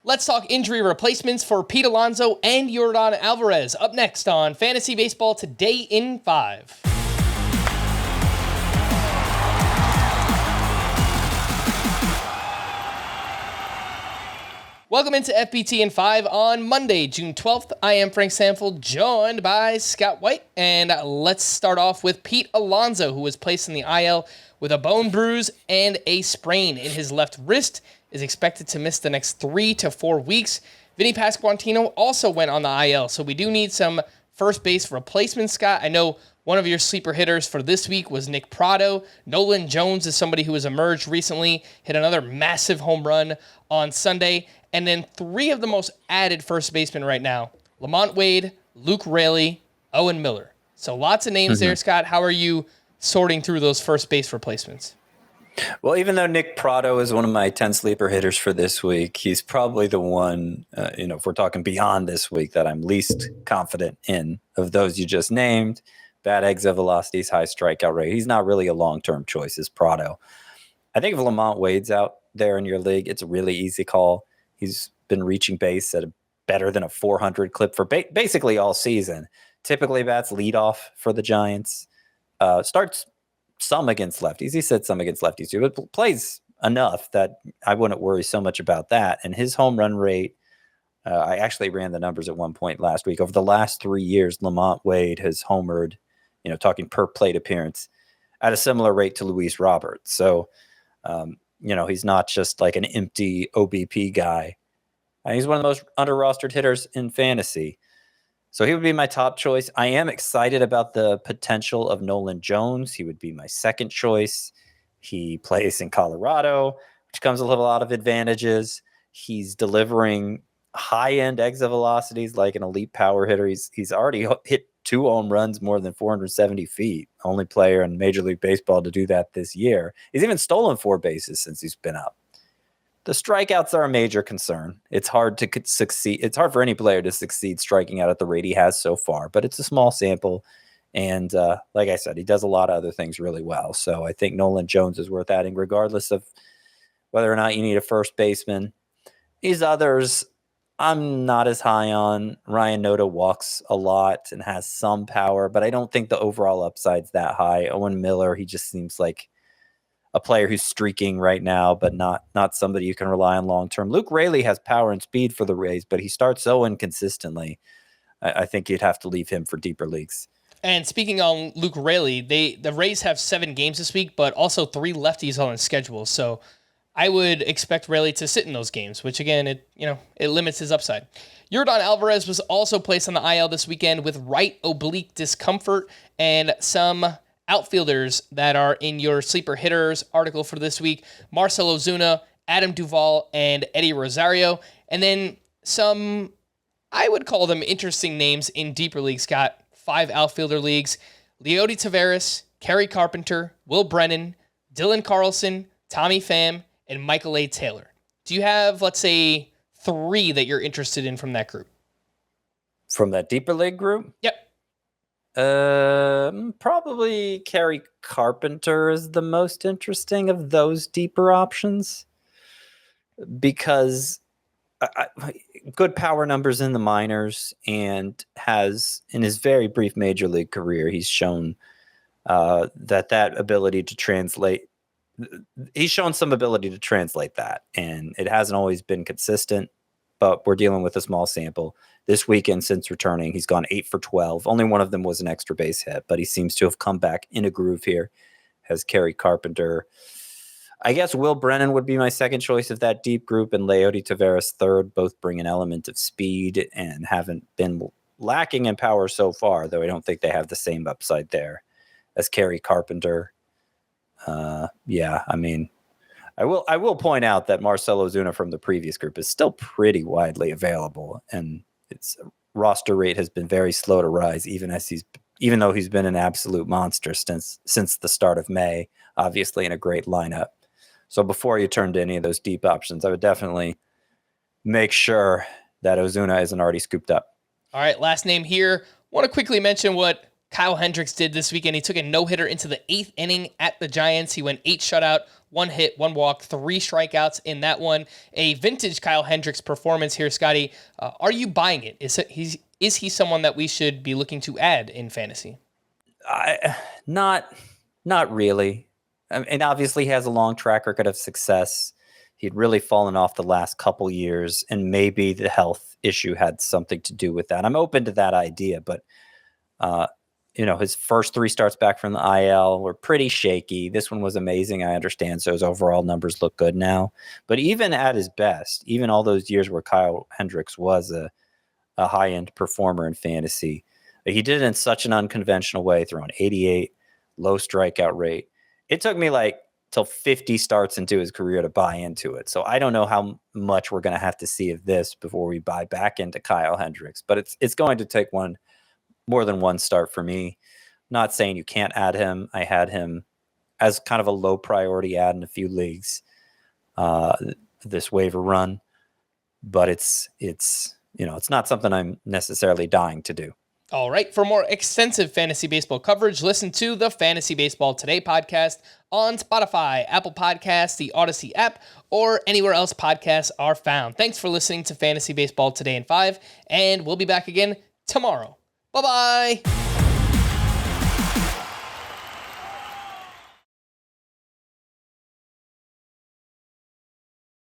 Let's talk injury replacements for Pete Alonso and Yordan Alvarez. Up next on Fantasy Baseball Today in 5. Welcome into FBT in 5 on Monday, June 12th. I am Frank Sanford, joined by Scott White. And let's start off with Pete Alonso, who was placed in the IL with a bone bruise and a sprain in his left wrist, is expected to miss the next 3 to 4 weeks. Vinny Pasquantino also went on the IL, so we do need some first base replacements, Scott. I know one of your sleeper hitters for this week was Nick Pratto. Nolan Jones is somebody who has emerged recently, hit another massive home run on Sunday. And then 3 of the most added first basemen right now, Lamont Wade, Luke Raley, Owen Miller. So lots of names there, Scott. How are you sorting through those first base replacements? Well, even though Nick Pratto is one of my 10 sleeper hitters for this week, he's probably the one, if we're talking beyond this week, that I'm least confident in of those you just named. Bad exit velocities, high strikeout rate. He's not really a long-term choice, is Pratto. I think if Lamont Wade's out there in your league, it's a really easy call. He's been reaching base at better than a 400 clip for basically all season. Typically bats leadoff for the Giants. Starts some against lefties. He said some against lefties too, but plays enough that I wouldn't worry so much about that. And his home run rate, I actually ran the numbers at one point last week. Over the last 3 years, Lamont Wade has homered, talking per plate appearance, at a similar rate to Luis Roberts. So, he's not just like an empty OBP guy. He's one of the most under-rostered hitters in fantasy. So he would be my top choice. I am excited about the potential of Nolan Jones. He would be my second choice. He plays in Colorado, which comes with a lot of advantages. He's delivering high-end exit velocities like an elite power hitter. He's already hit 2 home runs more than 470 feet. Only player in Major League Baseball to do that this year. He's even stolen 4 bases since he's been up. The strikeouts are a major concern. It's hard to succeed. It's hard for any player to succeed striking out at the rate he has so far, but it's a small sample. And like I said, he does a lot of other things really well. So I think Nolan Jones is worth adding regardless of whether or not you need a first baseman. These others, I'm not as high on. Ryan Noda walks a lot and has some power, but I don't think the overall upside's that high. Owen Miller, he just seems like a player who's streaking right now, but not somebody you can rely on long-term. Luke Raley has power and speed for the Rays, but he starts so inconsistently. I think you'd have to leave him for deeper leagues. And speaking on Luke Raley, the Rays have 7 games this week, but also 3 lefties on the schedule. So I would expect Raley to sit in those games, which again, it limits his upside. Yordan Alvarez was also placed on the IL this weekend with right oblique discomfort, and some outfielders that are in your sleeper hitters article for this week: Marcell Ozuna, Adam Duvall, and Eddie Rosario. And then some, I would call them interesting names in deeper leagues, Scott. 5 outfielder leagues: Leody Taveras, Kerry Carpenter, Will Brennan, Dylan Carlson, Tommy Pham, and Michael A. Taylor. Do you have, let's say, 3 that you're interested in from that group? From that deeper league group? Yep. Probably Kerry Carpenter is the most interesting of those deeper options because good power numbers in the minors, and has, in his very brief major league career, he's shown that ability to translate. He's shown some ability to translate that, and it hasn't always been consistent, but we're dealing with a small sample. This weekend, since returning, he's gone 8 for 12. Only one of them was an extra base hit, but he seems to have come back in a groove here. Has Kerry Carpenter. I guess Will Brennan would be my second choice of that deep group, and Leody Taveras third. Both bring an element of speed and haven't been lacking in power so far, though I don't think they have the same upside there as Kerry Carpenter. I will point out that Marcell Ozuna from the previous group is still pretty widely available, and its roster rate has been very slow to rise, even though he's been an absolute monster since the start of May, obviously in a great lineup. So before you turn to any of those deep options, I would definitely make sure that Ozuna isn't already scooped up. All right, last name here. Want to quickly mention what Kyle Hendricks did this weekend. He took a no-hitter into the 8th inning at the Giants. He went 8 shutout, 1 hit, 1 walk, 3 strikeouts in that one. A vintage Kyle Hendricks performance here, Scotty. Are you buying it? Is he someone that we should be looking to add in fantasy? Not really. And obviously he has a long track record of success. He'd really fallen off the last couple years, and maybe the health issue had something to do with that. I'm open to that idea, but his first 3 starts back from the IL were pretty shaky. This one was amazing, I understand, so his overall numbers look good now. But even at his best, even all those years where Kyle Hendricks was a high-end performer in fantasy, he did it in such an unconventional way, throwing 88, low strikeout rate. It took me till 50 starts into his career to buy into it. So I don't know how much we're going to have to see of this before we buy back into Kyle Hendricks. But it's going to take more than one start for me. Not saying you can't add him. I had him as kind of a low priority add in a few leagues this waiver run. But it's not something I'm necessarily dying to do. All right. For more extensive fantasy baseball coverage, listen to the Fantasy Baseball Today podcast on Spotify, Apple Podcasts, the Audacy app, or anywhere else podcasts are found. Thanks for listening to Fantasy Baseball Today in 5, and we'll be back again tomorrow. Bye-bye.